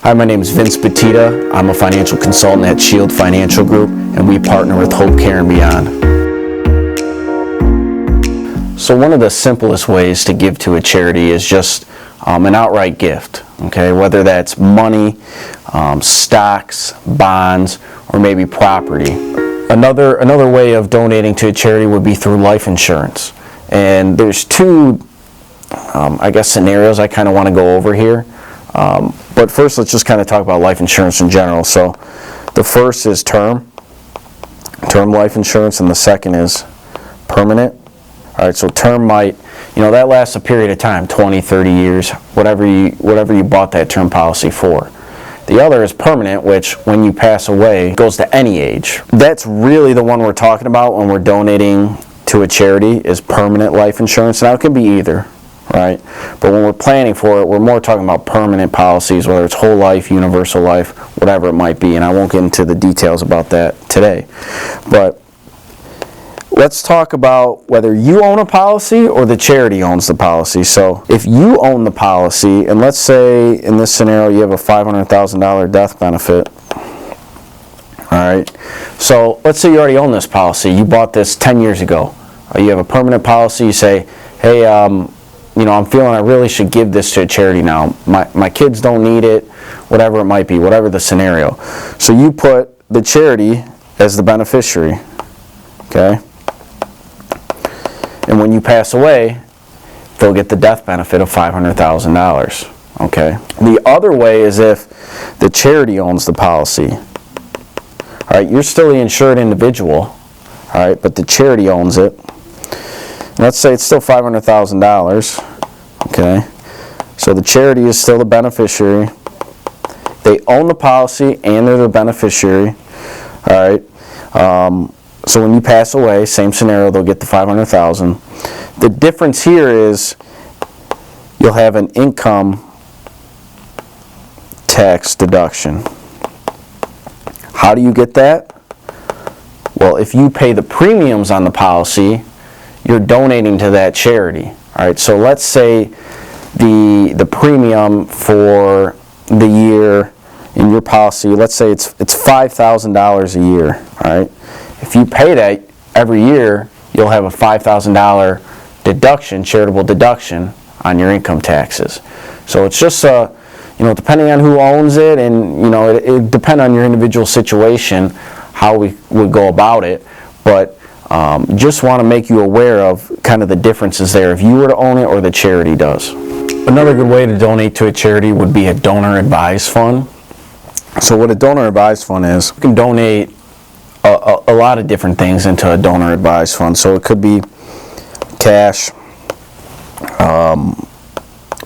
Hi, my name is Vince Batita. I'm a financial consultant at Shield Financial Group, and we partner with Hope Care and Beyond. So one of the simplest ways to give to a charity is just an outright gift, okay? Whether that's money, stocks, bonds, or maybe property. Another way of donating to a charity would be through life insurance. And there's two, scenarios I kind of want to go over here. But first, let's just kind of talk about life insurance in general. So the first is term life insurance, and the second is permanent. All right, so term might, that lasts a period of time, 20, 30 years, whatever you bought that term policy for. The other is permanent, which when you pass away goes to any age. That's really the one we're talking about when we're donating to a charity, is permanent life insurance. Now it can be either, right? But when we're planning for it, we're more talking about permanent policies, whether it's whole life, universal life, whatever it might be. And I won't get into the details about that today. But let's talk about whether you own a policy or the charity owns the policy. So if you own the policy, and let's say in this scenario you have a $500,000 death benefit, all right, so let's say you already own this policy. You bought this 10 years ago. You have a permanent policy. You say, hey, I'm feeling I really should give this to a charity now. My kids don't need it, whatever it might be, whatever the scenario. So you put the charity as the beneficiary, okay? And when you pass away, they'll get the death benefit of $500,000, okay? The other way is if the charity owns the policy. All right, you're still the insured individual, all right, but the charity owns it. And let's say it's still $500,000, okay? So the charity is still the beneficiary. They own the policy and they're the beneficiary, all right? So when you pass away, same scenario, they'll get the $500,000. The difference here is you'll have an income tax deduction. How do you get that? Well, if you pay the premiums on the policy, you're donating to that charity. All right, so let's say the premium for the year in your policy, let's say it's $5,000 a year. All right, if you pay that every year, you'll have a $5,000 deduction, charitable deduction on your income taxes. So it's just depending on who owns it, and it depends on your individual situation how we would go about it. But just want to make you aware of kind of the differences there if you were to own it or the charity does. Another good way to donate to a charity would be a donor advised fund. So what a donor advised fund is, you can donate a lot of different things into a donor advised fund. So it could be cash,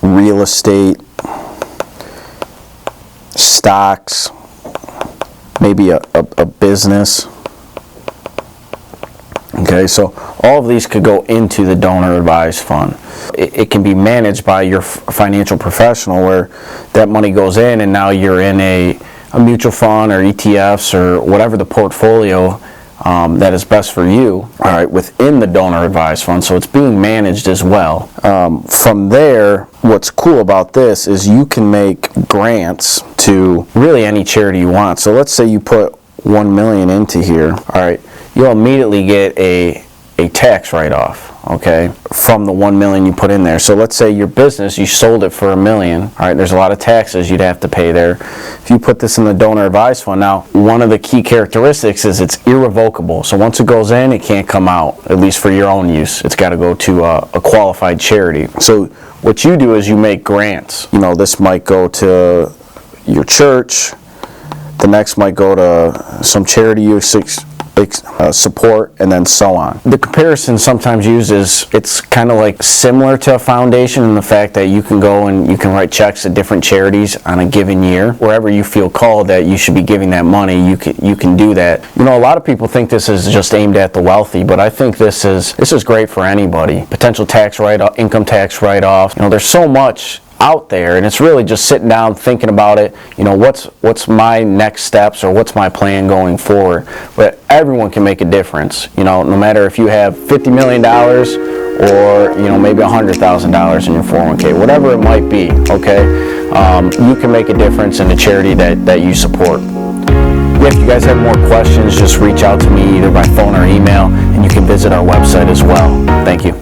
real estate, stocks, maybe a business. Okay, so all of these could go into the donor advised fund. It can be managed by your financial professional, where that money goes in and now you're in a mutual fund or ETFs or whatever the portfolio that is best for you, all right, within the donor advised fund. So it's being managed as well. From there, what's cool about this is you can make grants to really any charity you want. So let's say you put $1 million into here, all right, you'll immediately get a tax write-off, okay, from the $1 million you put in there. So let's say your business, you sold it for $1 million, all right, there's a lot of taxes you'd have to pay there. If you put this in the donor advised fund, now one of the key characteristics is it's irrevocable. So once it goes in, it can't come out, at least for your own use. It's got to go to a qualified charity. So what you do is you make grants. This might go to your church, the next might go to some charity you support, and then so on. The comparison sometimes used is it's kind of like similar to a foundation in the fact that you can go and you can write checks to different charities on a given year. Wherever you feel called that you should be giving that money, you can do that. A lot of people think this is just aimed at the wealthy, but I think this is great for anybody. Potential tax write-off, income tax write-off. There's so much out there, and it's really just sitting down thinking about it. What's my next steps, or what's my plan going forward. But everyone can make a difference, no matter if you have $50 million or maybe $100,000 in your 401k, whatever it might be. Okay, you can make a difference in the charity that you support. Yeah, if you guys have more questions, just reach out to me either by phone or email, and you can visit our website as well. Thank you.